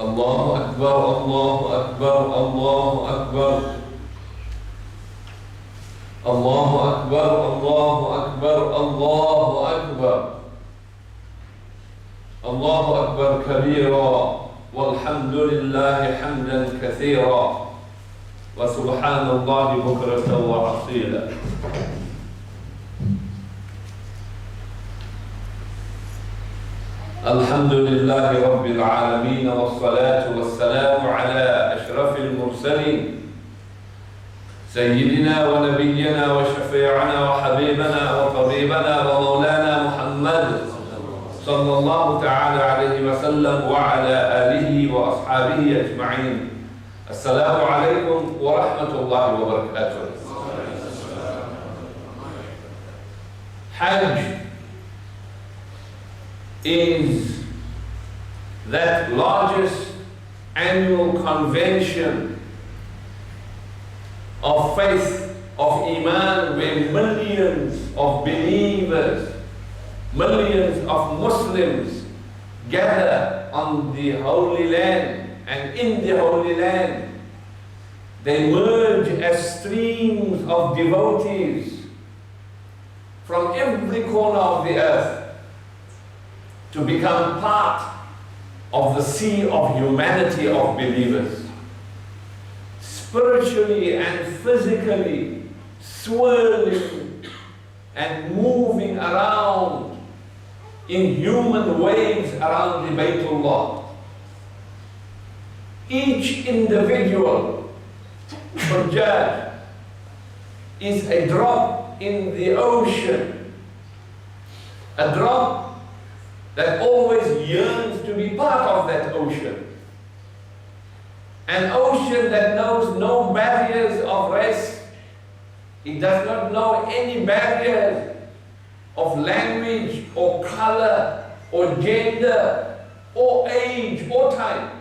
الله أكبر الله أكبر الله أكبر الله أكبر الله أكبر الله أكبر الله أكبر كبيرا والحمد لله حمدا كثيرا وسبحان الله بكرة وأصيلا. الحمد لله رب العالمين والصلاة والسلام على أشرف المرسلين سيدنا ونبينا وشفيعنا وحبيبنا وطبيبنا ومولانا محمد صلى الله تعالى عليه وسلم وعلى آله وأصحابه أجمعين. السلام عليكم ورحمة الله وبركاته. Hajj is that largest annual convention of faith, of Iman, where millions of believers, millions of Muslims gather on the Holy Land, and in the Holy Land they merge as streams of devotees from every corner of the earth to become part of the sea of humanity of believers, spiritually and physically swirling and moving around in human waves around the Baytullah. Each individual Hujjaj is a drop in the ocean, a drop that always yearns to be part of that ocean. An ocean that knows no barriers of race. It does not know any barriers of language or color or gender or age or time.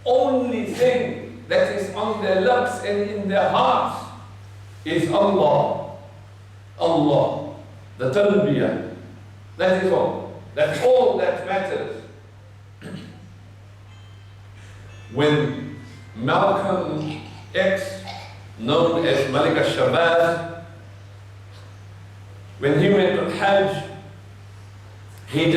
Only thing that is on their lips and in their hearts is Allah. Allah. The talbiyah. That is all. That's all that matters. When Malcolm X, known as Malik al-Shabazz, when he went on Hajj, he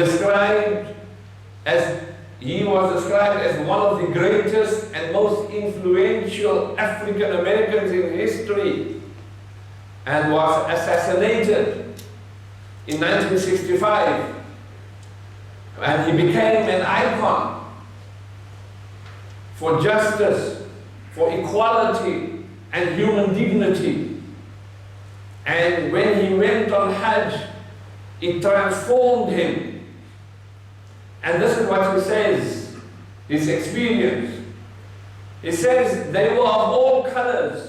was described as one of the greatest and most influential African Americans in history, and was assassinated in 1965, and he became an icon for justice, for equality and human dignity. And when he went on Hajj, it transformed him. And this is what he says, his experience. He says they were of all colors,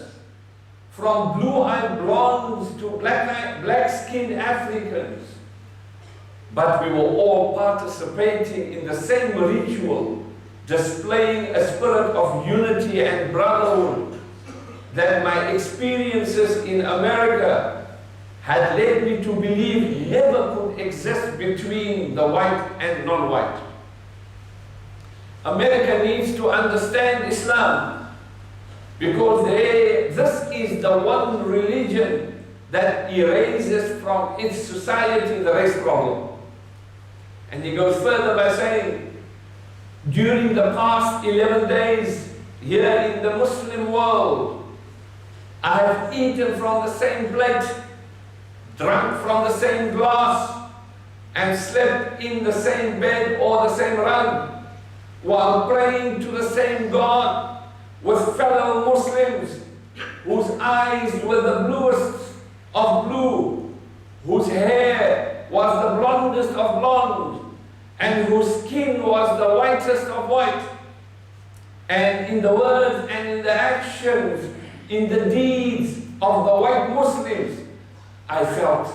from blue-eyed blondes to black-skinned Africans. But we were all participating in the same ritual, displaying a spirit of unity and brotherhood that my experiences in America had led me to believe never could exist between the white and non-white. America needs to understand Islam, because this is the one religion that erases from its society the race problem. And he goes further by saying, during the past 11 days here in the Muslim world, I have eaten from the same plate, drunk from the same glass, and slept in the same bed or the same rug, while praying to the same God, with fellow Muslims whose eyes were the bluest of blue, whose hair was the blondest of blonde, and whose skin was the whitest of white. And in the words and in the actions, in the deeds of the white Muslims, I felt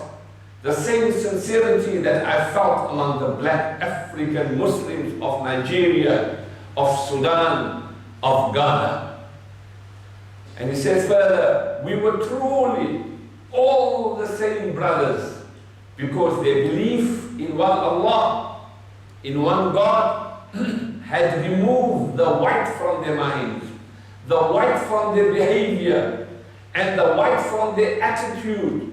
the same sincerity that I felt among the black African Muslims of Nigeria, of Sudan, of Ghana. And he says further, we were truly all the same brothers, because their belief in one Allah, in one God, had removed the white from their minds, the white from their behavior, and the white from their attitude.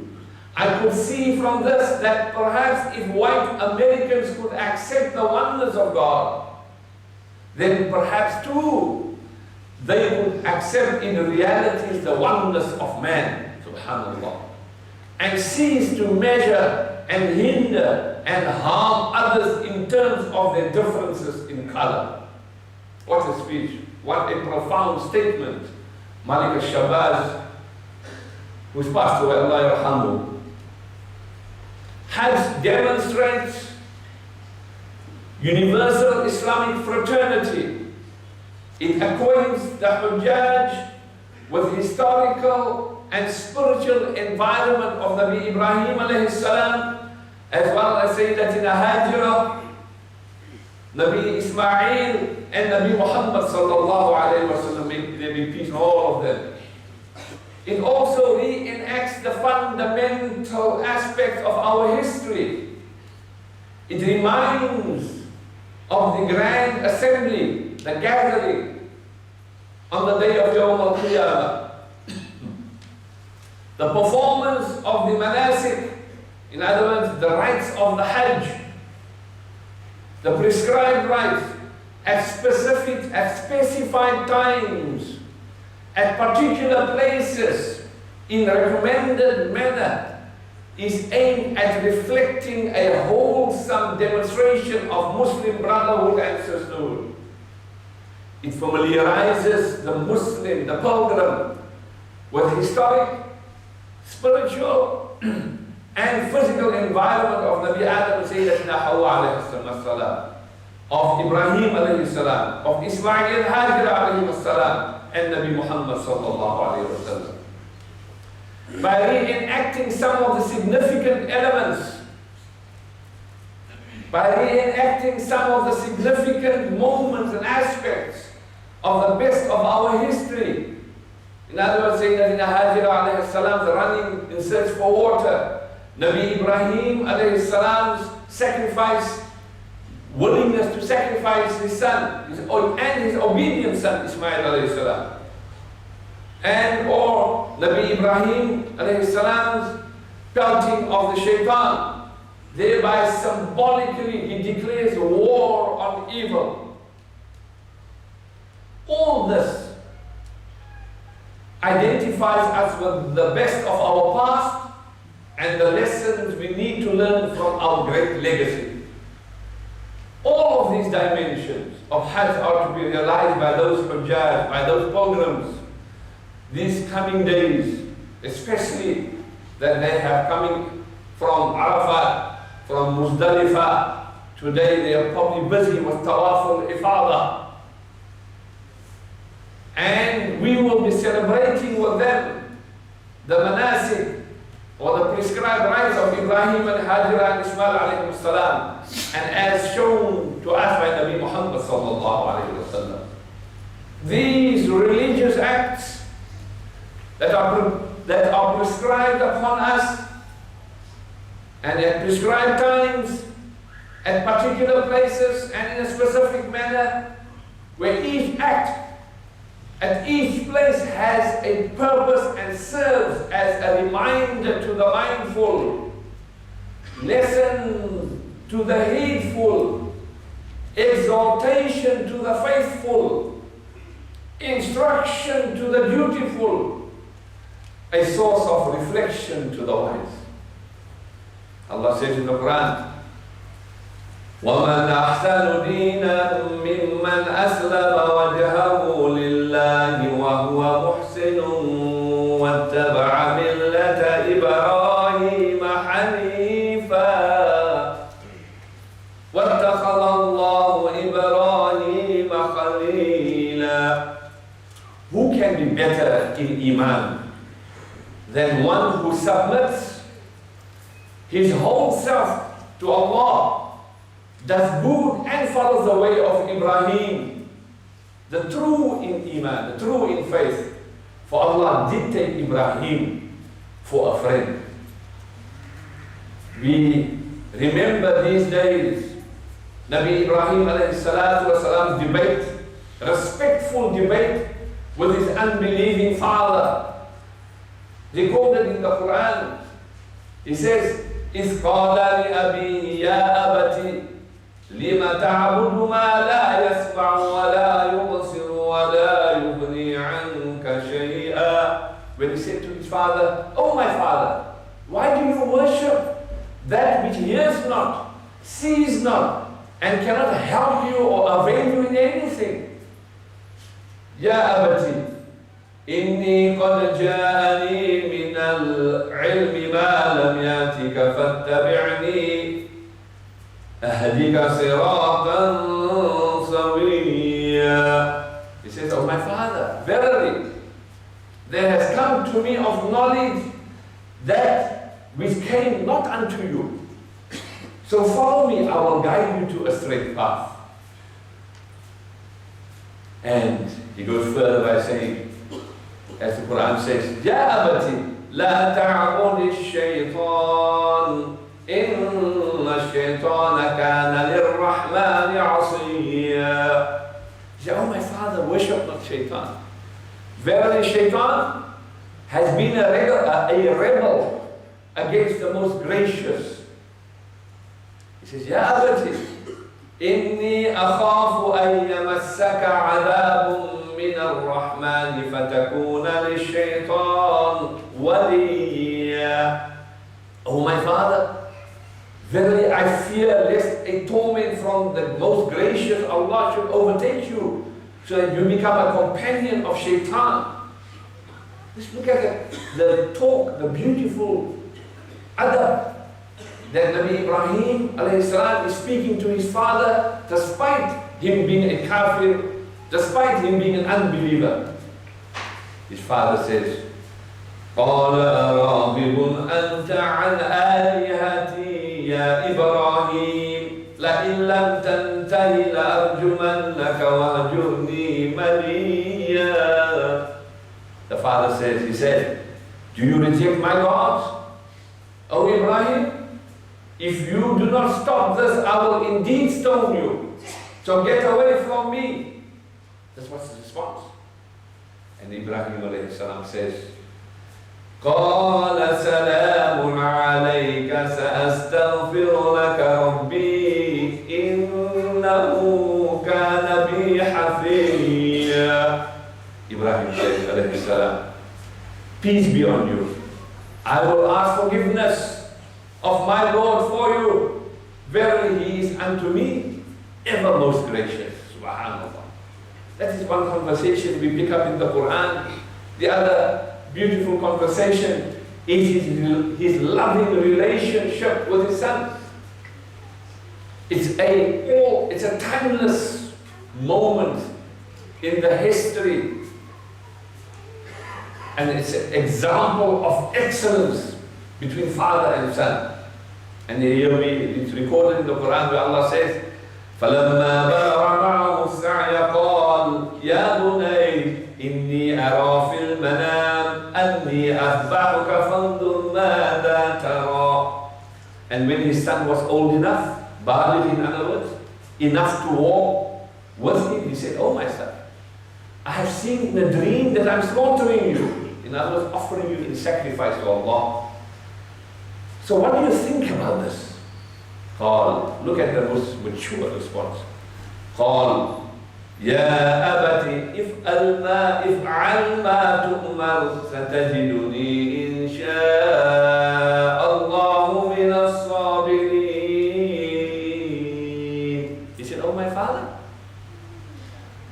I could see from this that perhaps if white Americans could accept the oneness of God, then perhaps too they would accept in reality the oneness of man, subhanallah, and cease to measure and hinder and harm others in terms of their differences in color. What a speech, what a profound statement. Malik al-Shabazz, who's passed away, Allah yarhamu, has demonstrates universal Islamic fraternity. It acquaints the Hujjaj with historical and spiritual environment of Nabi Ibrahim alayhi salam, as well as Sayyidatina Hajira, Nabi Ismail, and Nabi Muhammad sallallahu alayhi wa sallam. May there be peace on all of them. It also reenacts the fundamental aspects of our history. It reminds of the grand assembly, the gathering on the day of Yawm al-Qiyamah. The performance of the manasik, in other words, the rites of the Hajj, the prescribed rites at specified times, at particular places, in recommended manner, is aimed at reflecting a wholesome demonstration of Muslim brotherhood and sisterhood. It familiarizes the Muslim, the pilgrim, with historic, spiritual, and physical environment of Nabi Adam and Sayyidatina Hawa alayhi salam, of Ibrahim alayhi salam, of Ismail and Hajira alayhi salam, and Nabi Muhammad sallallahu alayhi wa sallam. By reenacting some of the significant elements, by reenacting some of the significant moments and aspects of the best of our history. In other words, Sayyidina Hajira alayhi salam, the running in search for water, Nabi Ibrahim alayhi salam's sacrifice, willingness to sacrifice his son, and his obedient son Ismail alayhi salam. And or Nabi Ibrahim alayhi salam's pelting of the shaitan. Thereby symbolically he declares war on evil. All this identifies us with the best of our past and the lessons we need to learn from our great legacy. All of these dimensions of Hajj are to be realized by those Hujjaj, by those pilgrims, these coming days, especially that they have coming from Arafat, from Muzdalifah. Today they are probably busy with Tawaf al-Ifadah. And we will be celebrating with them the manasik, or the prescribed rites of Ibrahim and Hajira and Ismail alayhi salam, and as shown to us by Nabi Muhammad sallallahu alayhi wa sallam. These religious acts that are prescribed upon us, and at prescribed times, at particular places, and in a specific manner, where each act at each place has a purpose and serves as a reminder to the mindful, lesson to the heedful, exaltation to the faithful, instruction to the dutiful, a source of reflection to the wise. Allah says in the Quran, وَمَنْ أَحْسَنُ دِينًا مِمَّنْ أَسْلَمَ وَجْهَهُ لِلَّهِ وَهُوَ مُحْسِنٌ وَاتَّبَعَ مِلَّةَ إِبْرَاهِيمَ حَنِيفًا وَاتَّخَذَ اللَّهُ إِبْرَاهِيمَ خَلِيلًا. Who can be better in Iman than one who submits his whole self to Allah, does good and follows the way of Ibrahim, the true in Iman, the true in faith. For Allah did take Ibrahim for a friend. We remember these days Nabi Ibrahim alayhi salatu wasalam's debate, respectful debate with his unbelieving father. Recorded in the Quran, he says, إِذْ قَالَ لِأَبِيهِ يَا أَبَتِ لِمَ تَعْبُدُ مَا لَا يَسْمَعُ وَلَا يُبْصِرُ وَلَا يُغْنِي عَنْكَ شَيْئًا. When he said to his father, "Oh my father, why do you worship that which hears not, sees not, and cannot help you or avail you in anything?" يَا أَبَتِ إِنِّي قَدْ جَاءَنِي مِنَ الْعِلْمِ مَا لَمْ يَأْتِكَ فَاتَّبِعْنِي أَهْدِكَ صِرَاطًا سَوِيًّا. He says, "Oh my father, verily, there has come to me of knowledge that which came not unto you. So follow me, I will guide you to a straight path." And he goes further by saying, as the Quran says, "Ya abati, la ta'budi ash-shaytan, inna ash-shaytana kana lir-rahmani 'asiyya." He said, "Oh my father, worship not shaitan. Verily shaitan has been a rebel against the most gracious." He says, "Ya abati, inni akhafu an yamassaka 'adabun min ar-rahman fatakuna lish-shaytan waliya." Oh my father, verily I fear lest a torment from the most gracious Allah should overtake you, so that you become a companion of shaitan. Let's look at the talk, the beautiful adab that Nabi Ibrahim alayhi salam is speaking to his father, despite him being a kafir, despite him being an unbeliever. His father says, قَالَ أَرَاغِبٌ أَنْتَ عَنْ آلِهَتِي يَا إِبْرَاهِيمُ لَئِنْ لَمْ تَنْتَهِ لَأَرْجُمَنَّكَ وَهْجُرْنِي مَلِيًّا. The father says, he said, "Do you reject my gods? O Ibrahim, if you do not stop this, I will indeed stone you. So get away from me." That's what's the response. And Ibrahim alayhi salam says, قَالَ سَلَامٌ عَلَيْكَ سَأَسْتَغْفِرُ لَكَ رَبِّي إِنَّهُ كَانَ بِي حَفِيًّا. Ibrahim says, alayhi salam, "Peace be on you. I will ask forgiveness of my Lord for you. Verily he is unto me ever most gracious." Subhanallah. That is one conversation we pick up in the Quran. The other beautiful conversation is his loving relationship with his son. It's a timeless moment in the history, and it's an example of excellence between father and son. And here it's recorded in the Quran where Allah says, فَلَمَّا بَلَغَ مَعَهُ السَّعْيَ قَالَ يَا بُنَيَّ إِنِّي أَرَى فِي الْمَنَامِ أَنِّي أَذْبَحُكَ فَانظُرْ مَاذَا تَرَى. And when his son was old enough, baligh in other words, enough to walk with him, he said, "Oh my son, I have seen in a dream that I'm slaughtering you." In other words, offering you in sacrifice to Allah. So what do you think about this? قال, look at the most mature response. قال يا أبت افعل ما تؤمر ستجدني إن شاء الله من الصابرين. He said, "Oh my father,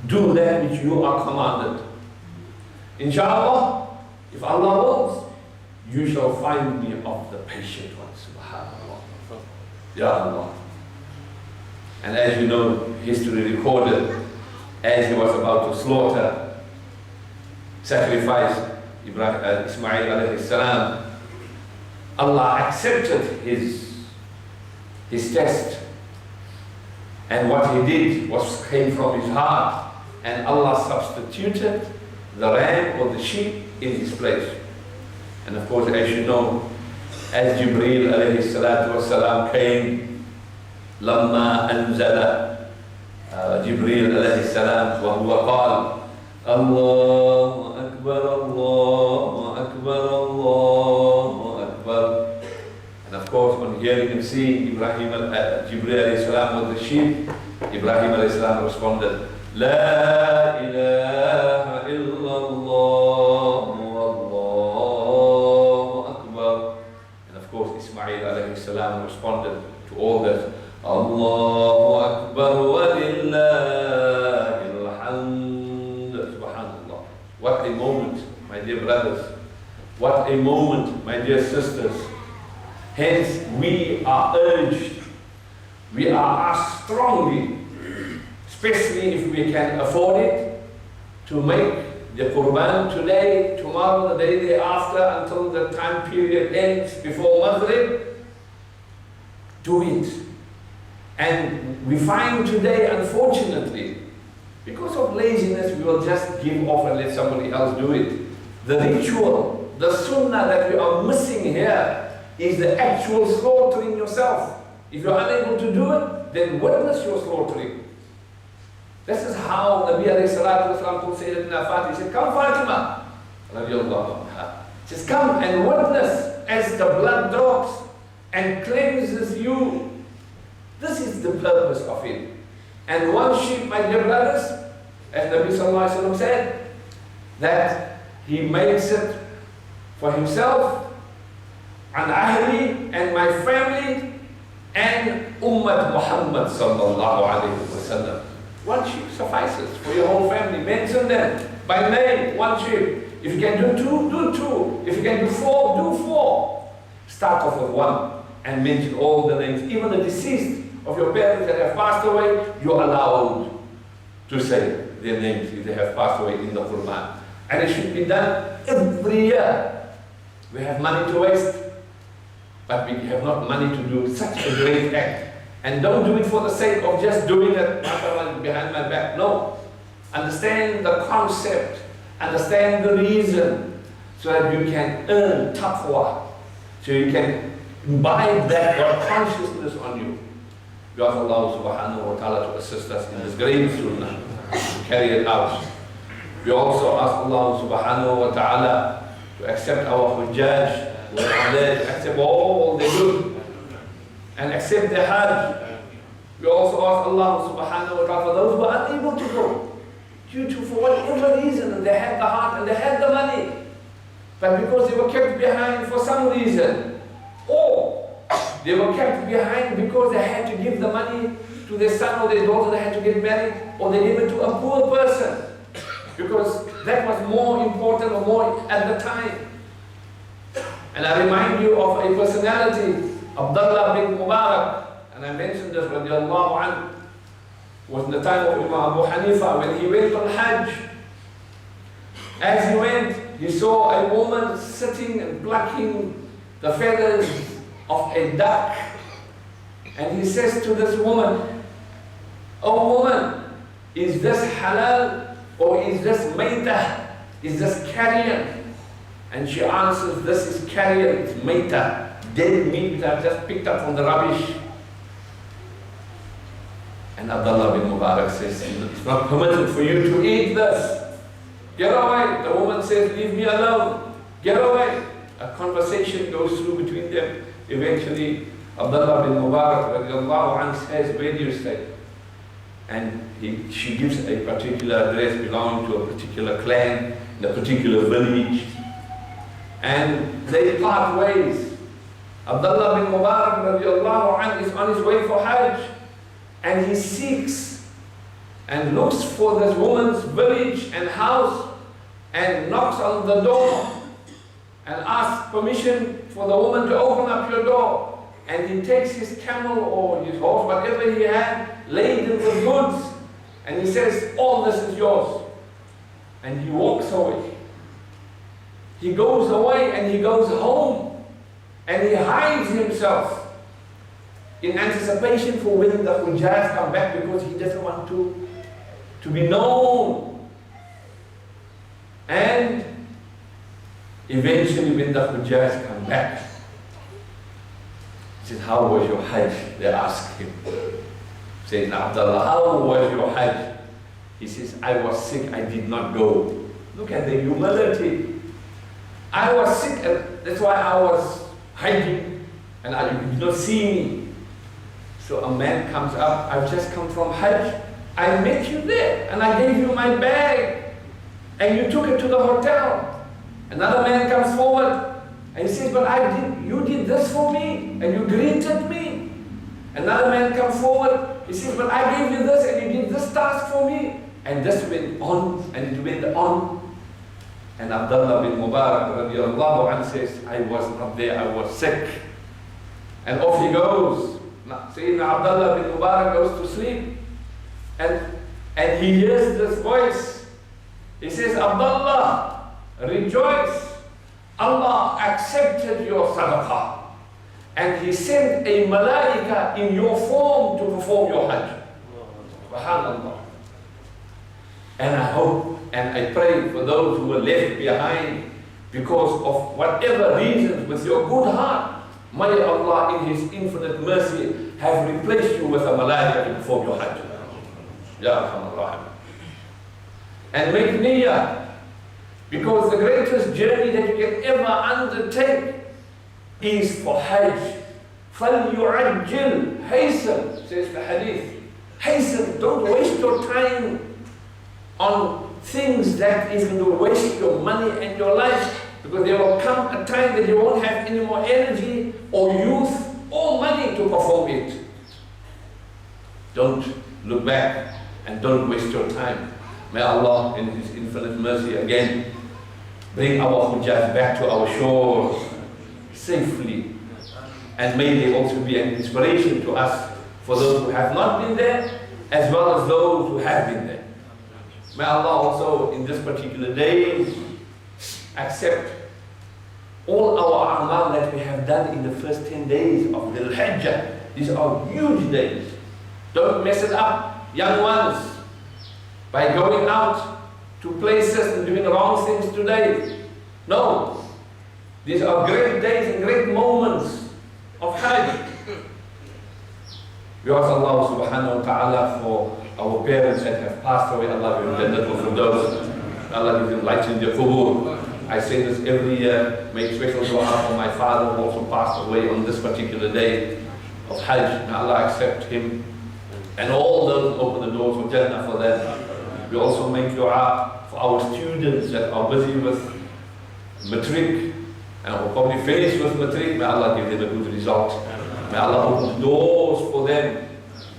do that which you are commanded. Inshallah, if Allah wills, you shall find me of the patient ones." Subhanallah. Ya Allah. And as you know, history recorded, as he was about to slaughter, sacrifice Ismail alayhi salam, Allah accepted his test. And what he did came from his heart. And Allah substituted the ram or the sheep in his place. And of course, as you know, as Jibreel alayhi salatu wasalam came لما أنزل جبريل عليه السلام وهو قال الله أكبر الله أكبر الله أكبر. And of course, on hearing him say Jibreel alayhi salam was the sheep, Ibrahim alayhi salam responded, La ilaha illallah wallahu akbar. And of course, Ismail alayhi salam responded to all that, Allahu akbar wa lillahil hamd. Subhanallah. What a moment, my dear brothers. What a moment, my dear sisters. Hence, we are urged, we are asked strongly, especially if we can afford it, to make the Qurban today, tomorrow, the day thereafter, until the time period ends before Maghrib. Do it. And we find today, unfortunately, because of laziness, we will just give off and let somebody else do it. The ritual, the sunnah that we are missing here is the actual slaughtering yourself. If you're unable to do it, then witness your slaughtering. This is how Nabi alayhi salatu wasalam told Sayyidina Fatima. He said, come Fatima, radiallahu anha. He says, come and witness as the blood drops and cleanses you. This is the purpose of it. And one sheep, my dear brothers, as Nabi sallallahu alayhi wasallam said, that he makes it for himself, and ahli, and my family, and Ummat Muhammad sallallahu alayhi wasallam. One sheep suffices for your whole family. Mention them by name, one sheep. If you can do two, do two. If you can do four, do four. Start off with one and mention all the names. Even the deceased of your parents that have passed away, you're allowed to say their names if they have passed away in the Quran. And it should be done every year. We have money to waste, but we have not money to do such a great act. And don't do it for the sake of just doing it behind my back. No. Understand the concept. Understand the reason. So that you can earn taqwa. So you can imbibe that God consciousness on you. We ask Allah subhanahu wa ta'ala to assist us in this great sunnah, to carry it out. We also ask Allah subhanahu wa ta'ala to accept our hujjaj, to accept all they do, and accept their hajj. We also ask Allah subhanahu wa ta'ala for those who are unable to go, due to for whatever reason, and they had the heart and they had the money, but because they were kept behind for some reason, or they were kept behind because they had to give the money to their son or their daughter, they had to get married, or they gave it to a poor person, because that was more important or more at the time. And I remind you of a personality, Abdullah bin Mubarak, and I mentioned this, radiallahu anhu, was in the time of Imam Abu Hanifa, when he went on Hajj. As he went, he saw a woman sitting and plucking the feathers of a duck. And he says to this woman, "Oh woman, is this halal or is this maitah? Is this carrion?" And she answers, "This is carrion, it's maitah, dead meat that I've just picked up from the rubbish." And Abdullah bin Mubarak says, "It's not permitted for you to eat this. Get away." The woman says, "Leave me alone. Get away." A conversation goes through between them. Eventually, Abdullah bin Mubarak radiallahu anhu says, "Where do you stay?" And she gives a particular address belonging to a particular clan, in a particular village. And they part ways. Abdullah bin Mubarak radiallahu anhu is on his way for Hajj, and he seeks and looks for this woman's village and house and knocks on the door and asks permission for the woman to open up your door. And he takes his camel or his horse, whatever he had, laden with goods, and he says, "All this is yours." And he walks away. He goes away and he goes home and he hides himself in anticipation for when the Hujjaj come back, because he doesn't want to be known. And eventually when the Hujjaj come back, He said, how was your Hajj? They asked him. Sayyidina Abdullah, how was your Hajj? He says, I was sick, I did not go. Look at the humility. I was sick, and that's why I was hiding, and you did not see me. So a man comes up, I've just come from Hajj. I met you there, and I gave you my bag, and you took it to the hotel. Another man comes forward, and he says, but you did this for me, and you greeted me. Another man comes forward, he says, but I gave you this, and you did this task for me. And this went on, and it went on. And Abdullah bin Mubarak radiallahu anhu says, I was not there, I was sick. And off he goes. Sayyidina Abdullah bin Mubarak goes to sleep. And he hears this voice. He says, Abdullah, rejoice. Allah accepted your sadaqah. And He sent a malaika in your form to perform your Hajj. Subhanallah. And I hope and I pray for those who were left behind because of whatever reasons, with your good heart, may Allah in His infinite mercy have replaced you with a malaika to perform your Hajj. Ya Arhamar Rahim. And make niyyah, because the greatest journey that you can ever undertake is for Hajj. فَلْيُعَجِّلْ Hasten, says the hadith. Hasten, don't waste your time on things that is going to waste your money and your life, because there will come a time that you won't have any more energy or youth or money to perform it. Don't look back and don't waste your time. May Allah in His infinite mercy again bring our hujjaj back to our shores safely, and may they also be an inspiration to us for those who have not been there as well as those who have been there. May Allah also in this particular day accept all our a'mal that we have done in the first 10 days of Dhul Hijjah. These are huge days. Don't mess it up, young ones, by going out to places and doing wrong things today. No. These are great days and great moments of Hajj. We ask Allah subhanahu wa ta'ala for our parents that have passed away. Allah will Jannatul Firdaus. Allah will enlighten their qubur. I say this every year. Make special dua for my father who also passed away on this particular day of Hajj. May Allah accept him and all those open the doors of Jannah for them. We also make dua for our students that are busy with matric and will probably finish with matric. May Allah give them a good result. May Allah open doors for them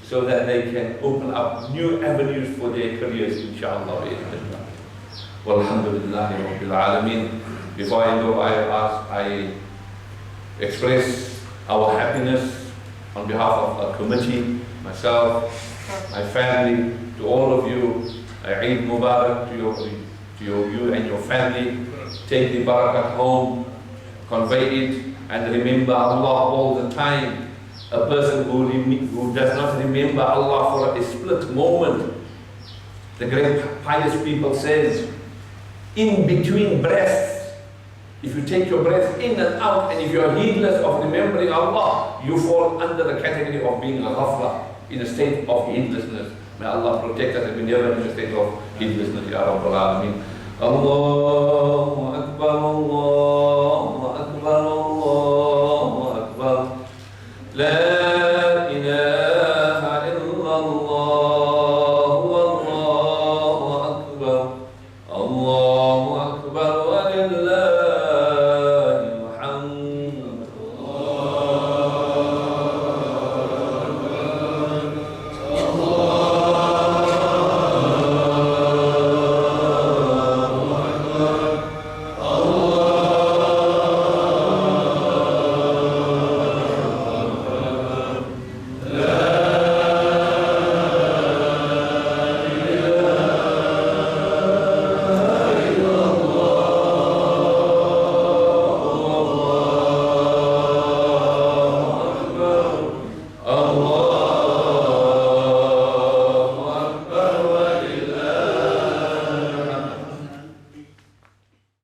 so that they can open up new avenues for their careers, inshallah. Walhamdulillahi Rabbil Alameen. Before I go, I express our happiness on behalf of our committee, myself, my family, to all of you. Eid Mubarak to you and your family. Take the barakat home, convey it, and remember Allah all the time. A person who does not remember Allah for a split moment, the great pious people says, in between breaths, if you take your breath in and out, and if you are heedless of remembering Allah, you fall under the category of being a ghafla, in a state of heedlessness. May Allah protect us and we never in a state of heedlessness, Ya Rabbal Alameen. Allahu Akbar, Allahu Akbar, Allahu Akbar. La